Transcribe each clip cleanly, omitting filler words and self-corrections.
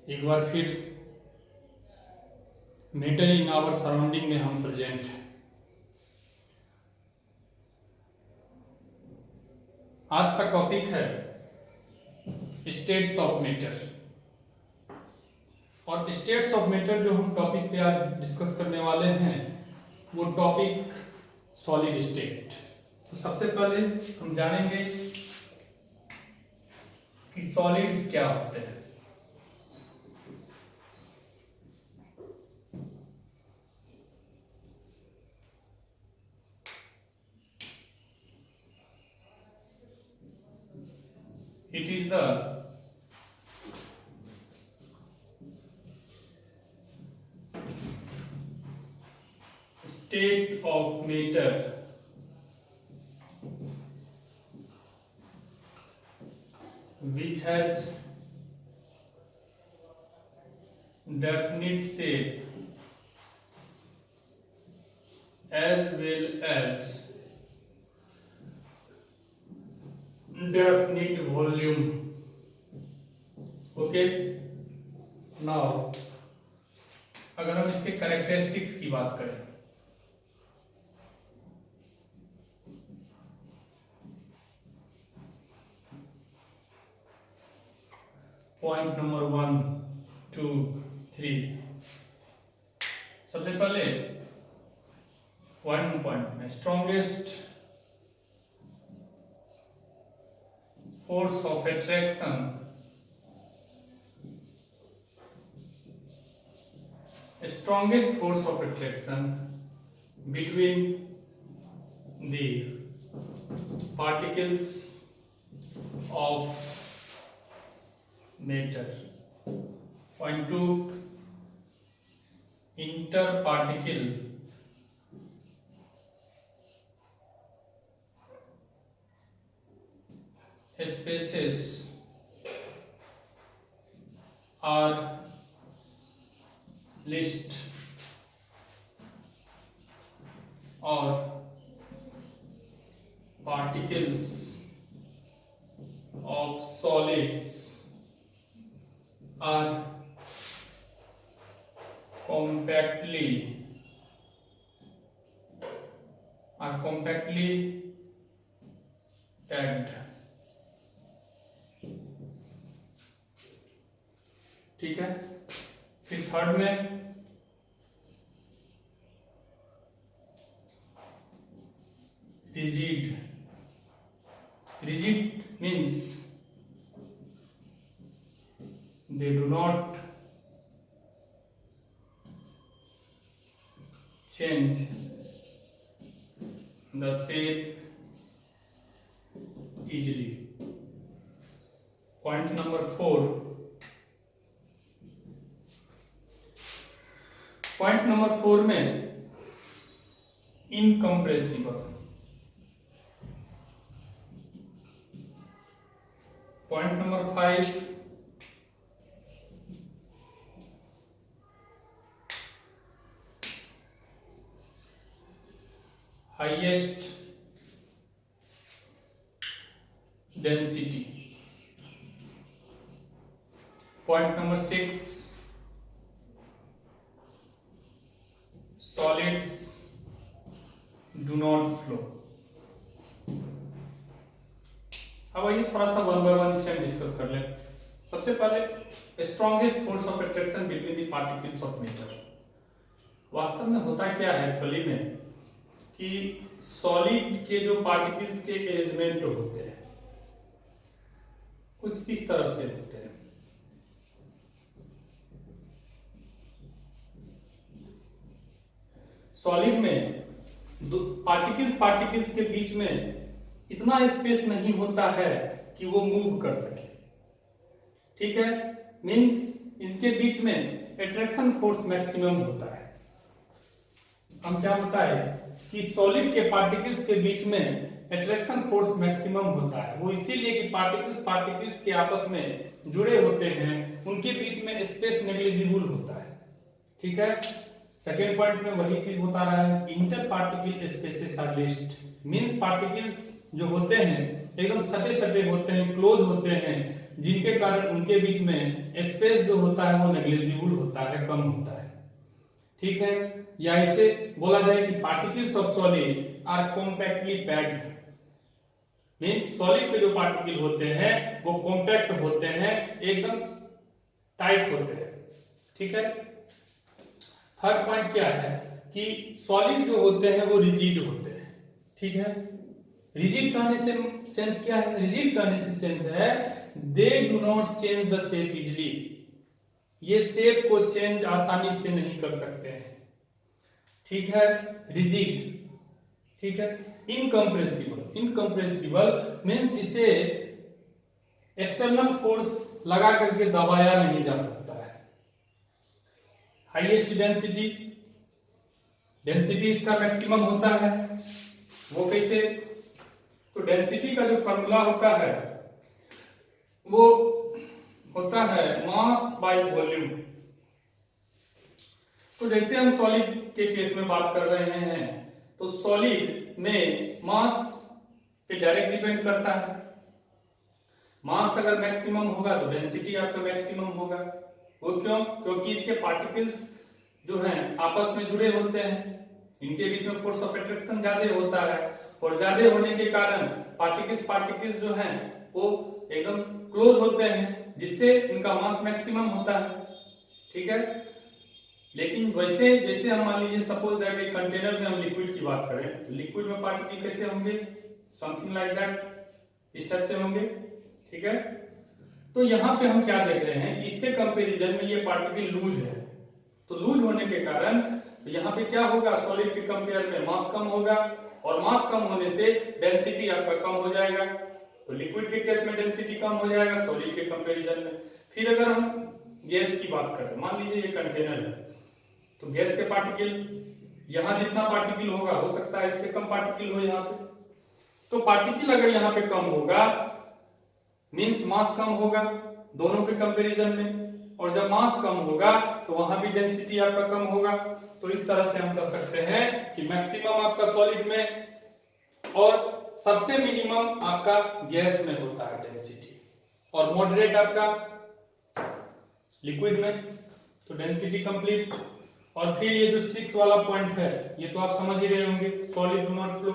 एक बार फिर matter in our surrounding में हम प्रेजेंट हैं। आज का टॉपिक है स्टेट्स ऑफ मैटर। और स्टेट्स ऑफ मैटर जो हम टॉपिक पे आज डिस्कस करने वाले हैं वो टॉपिक सॉलिड स्टेट। तो सबसे पहले हम जानेंगे कि सॉलिड्स क्या होते हैं। It is the state of matter which has definite shape as well as definite volume. Okay, now अगर हम इसके कैरेक्टरिस्टिक्स की बात करें पॉइंट नंबर 1, 2, 3, सबसे पहले पॉइंट में strongest force of attraction between the particles of matter. Point 2, interparticle spaces are list or particles of solids are compactly packed. ठीक है। फिर थर्ड में rigid means they do not change the shape easily. Point number 4, में incompressible. Point number 5, highest density. Point number 6, solids do not flow. अब आइए थोड़ा सा one by one इसे डिस्कस कर लें। सबसे पहले strongest force of attraction between the particles of matter. वास्तव में होता क्या है एक्चुअली में कि सॉलिड के जो पार्टिकल्स के अरेंजमेंट होते हैं कुछ इस तरह से होते हैं। सॉलिड में पार्टिकल्स के बीच में इतना स्पेस नहीं होता है कि वो मूव कर सके। ठीक है, मींस इनके बीच में अट्रैक्शन फोर्स मैक्सिमम होता है। हम क्या होता है कि सॉलिड के पार्टिकल्स के बीच में अट्रैक्शन फोर्स मैक्सिमम होता है। वो इसीलिए कि पार्टिकल्स के आपस में जुड़े होते हैं, उनके बीच में स्पेस नेग्लिजिबल होता है। ठीक है, सेकेंड पॉइंट में वही चीज होता रहा है, inter particle spaces are least. Means particles जो होते हैं एकदम सटे सटे होते हैं, क्लोज होते हैं, जिनके कारण उनके बीच में स्पेस जो होता है वो नेग्लिजिबल होता है, कम होता है। ठीक है, या इसे बोला जाए कि particles of solid are compactly packed, means solid के जो पार्टिकल होते हैं वो कॉम्पैक्ट होते हैं, एकदम टाइट होते हैं। ठीक है, थर्ड पॉइंट क्या है कि सॉलिड जो होते हैं वो रिजिड होते हैं। ठीक है, रिजिड कहने से सेंस क्या है? रिजिड कहने से सेंस है they do not change the shape easily, ये शेप को चेंज आसानी से नहीं कर सकते हैं। ठीक है, रिजिड। ठीक है, इनकम्प्रेसिबल, इनकम्प्रेसिबल मींस इसे एक्सटर्नल फोर्स लगा करके दबाया नहीं जा सकता है। हाईएस्ट डेंसिटी, डेंसिटी इसका मैक्सिमम होता है, वो कैसे? तो डेंसिटी का जो फॉर्मूला होता है वो होता है मास बाय वॉल्यूम। तो जैसे हम सॉलिड के केस में बात कर रहे हैं, तो सॉलिड में मास पे डायरेक्ट डिपेंड करता है। मास अगर मैक्सिमम होगा तो डेंसिटी आपका मैक्सिमम होगा। वो क्यों? क्योंकि इसके पार्टिकल्स जो हैं आपस में जुड़े होते हैं, इनके बीच में फोर्स ऑफ अट्रैक्शन ज्यादा होता है, और ज्यादा होने के कारण पार्टिकल्स जो हैं वो एकदम क्लोज होते हैं, जिससे इनका मास मैक्सिमम होता है। ठीक है, लेकिन वैसे जैसे हम मान लीजिए सपोज दैट एक कंटेनर में हम लिक्विड की बात करें, लिक्विड में पार्टिकल कैसे होंगे? समथिंग लाइक दैट, इस टाइप से होंगे। ठीक है, तो यहाँ पे हम क्या देख रहे हैं कि इसके कंपैरिजन में ये पार्टिकल लूज है, तो लूज होने के कारण यहाँ पे क्या होगा? सॉलिड के कंपेयर में मास कम होगा, और मास कम होने से डेंसिटी आपका कम हो जाएगा। तो लिक्विड के केस में डेंसिटी कम हो जाएगा सॉलिड के कंपैरिजन में। फिर अगर हम गैस की बात करें, मान लीजिए ये कंटेनर है, तो गैस के पार्टिकल यहां जितना पार्टिकल होगा हो सकता है इससे कम पार्टिकल हो यहाँ पे। तो पार्टिकल अगर यहाँ पे कम होगा मींस मास कम होगा दोनों के कंपैरिजन में, और जब मास कम होगा तो वहां भी डेंसिटी आपका कम होगा। तो इस तरह से हम कह सकते हैं कि मैक्सिमम आपका सॉलिड में और सबसे मिनिमम आपका गैस में होता है डेंसिटी, और मॉडरेट आपका लिक्विड में। तो डेंसिटी कंप्लीट। और फिर ये जो 6 वाला पॉइंट है ये तो आप समझ ही रहे होंगे, solid do not flow,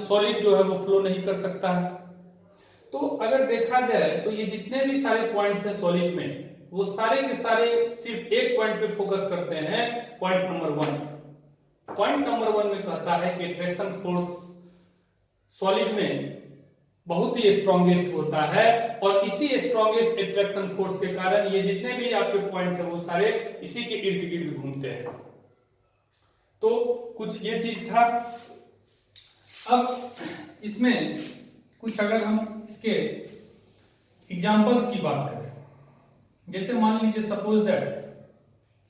solid जो है वो फ्लो नहीं कर सकता है। तो अगर देखा जाए तो ये जितने भी सारे पॉइंट्स हैं सॉलिड में, वो सारे के सारे सिर्फ एक पॉइंट पे फोकस करते हैं, पॉइंट नंबर 1। पॉइंट नंबर 1 में कहता है कि अट्रैक्शन फोर्स सॉलिड में बहुत ही स्ट्रॉन्गेस्ट होता है, और इसी स्ट्रॉन्गेस्ट अट्रैक्शन फोर्स के कारण ये जितने भी आपके पॉइंट है वो सारे इसी के इर्द गिर्द घूमते हैं। तो कुछ ये चीज था। अब इसमें कुछ अगर हम इसके एग्जांपल्स की बात करें, जैसे मान लीजिए सपोज दैट,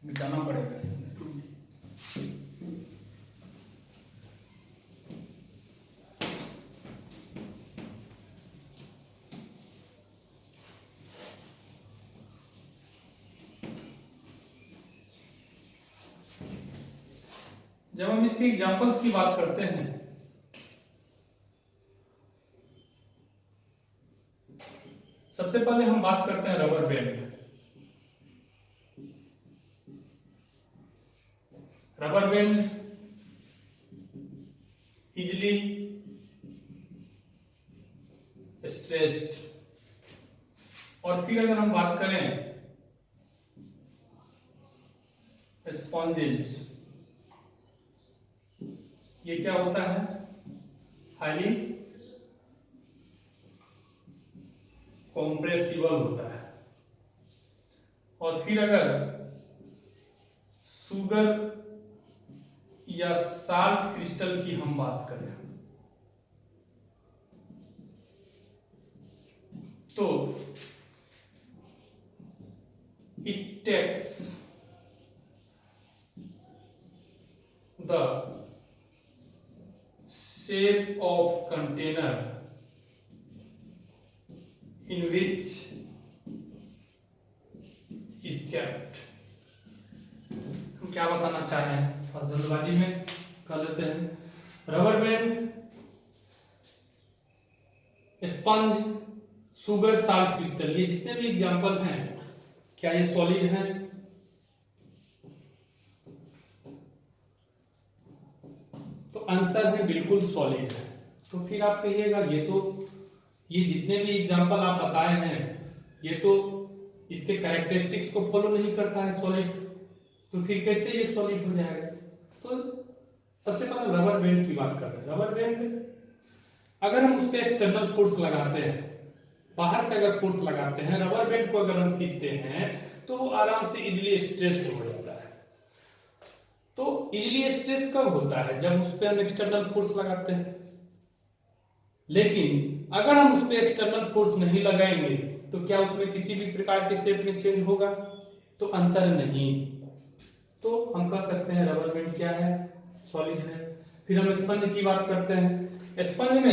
मिटाना पड़ेगा, जब हम इसके एग्जांपल्स की बात करते हैं सबसे पहले हम बात करते हैं rubber band. Rubber band easily stressed. और फिर अगर हम बात करें स्पॉन्जेस, ये क्या होता है? हाईली कॉम्प्रेसिबल होता है। और फिर अगर शुगर या साल्ट क्रिस्टल की हम बात करें तो it takes the shape of container in which is kept। हम क्या बताना चाह रहे हैं, थोड़ा जल्दबाजी में कर लेते हैं। Rubber band, sponge, sugar, salt, crystal, ये जितने भी एग्जांपल हैं क्या ये सॉलिड हैं? तो आंसर है बिल्कुल सॉलिड है। तो फिर आप कहिएगा ये जितने भी एग्जांपल आप बताए हैं ये तो इसके कैरेक्टरिस्टिक्स को फॉलो नहीं करता है सॉलिड, तो फिर कैसे ये सॉलिड हो जाएगा? तो सबसे पहले रबर बैंड की बात करते हैं। रबर बैंड अगर हम उस पर एक्सटर्नल फोर्स लगाते हैं, बाहर से अगर फोर्स लगाते हैं, रबर बैंड को अगर हम खींचते हैं तो वो आराम से इजिली स्ट्रेच हो जाता है। तो इजिली स्ट्रेच कब होता है? जब उस पर हम एक्सटर्नल फोर्स लगाते हैं। लेकिन अगर हम उस पर एक्सटर्नल फोर्स नहीं लगाएंगे तो क्या उसमें किसी भी प्रकार के शेप में चेंज होगा? तो आंसर नहीं। तो हम कह सकते हैं रबर बैंड क्या है? सॉलिड है। फिर हम स्पंज की बात करते हैं। स्पंज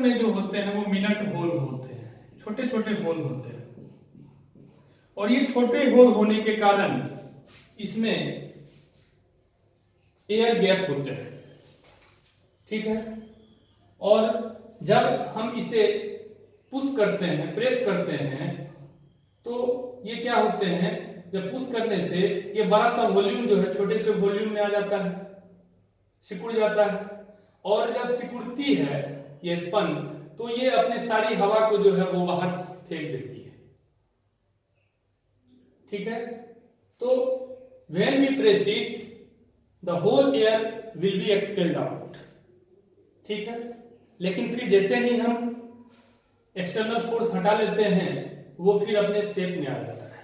में जो होते हैं वो मिनट होल होते हैं, छोटे छोटे होल होते हैं, और ये छोटे होल होने के कारण इसमें एयर गैप होते हैं, ठीक है। और जब हम इसे पुश करते हैं, प्रेस करते हैं, तो ये क्या होते हैं, जब पुश करने से ये बड़ा सा वॉल्यूम जो है छोटे से वॉल्यूम में आ जाता है, सिकुड़ जाता है। और जब सिकुड़ती है ये स्पंज तो ये अपने सारी हवा को जो है वो बाहर फेंक देती है, ठीक है। तो when we press it the whole air will be expelled out, ठीक है। लेकिन फिर जैसे ही हम एक्सटर्नल फोर्स हटा लेते हैं वो फिर अपने शेप में आ जाता है।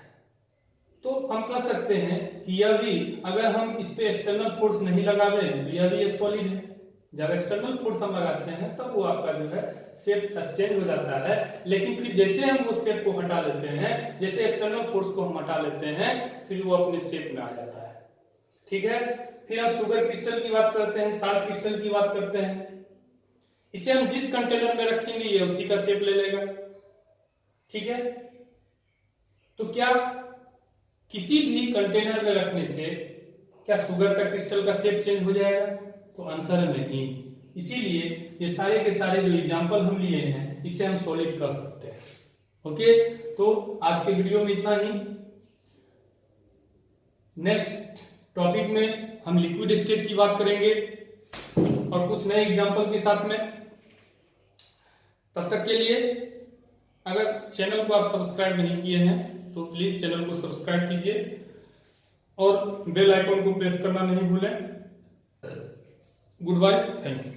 तो हम कह सकते हैं कि यह भी, अगर हम इस पे एक्सटर्नल फोर्स नहीं लगावे तो यह भी एक सॉलिड है। जब एक्सटर्नल फोर्स हम लगाते हैं तब वो आपका जो है शेप चेंज हो जाता है। लेकिन फिर जैसे हम वो शेप को हटा लेते हैं, जैसे एक्सटर्नल फोर्स को हम हटा लेते हैं, फिर वो अपने शेप में आ जाता है, ठीक है। फिर हम शुगर क्रिस्टल की बात करते हैं, साल्ट क्रिस्टल की बात करते हैं। इसे हम जिस कंटेनर में रखेंगे ये उसी का शेप ले लेगा, ठीक है। तो क्या किसी भी कंटेनर में रखने से क्या शुगर का क्रिस्टल का शेप चेंज हो जाएगा? तो आंसर है नहीं। इसीलिए ये सारे के सारे जो एग्जांपल हम लिए हैं इसे हम सॉलिड कर सकते हैं। ओके, तो आज के वीडियो में इतना ही। नेक्स्ट टॉपिक में हम लिक्विड स्टेट की बात करेंगे और कुछ नए एग्जांपल के साथ में। तब तक के लिए अगर चैनल को आप सब्सक्राइब नहीं किए हैं तो प्लीज चैनल को सब्सक्राइब कीजिए और बेल आइकन को प्रेस करना नहीं भूलें। Goodbye, thank you.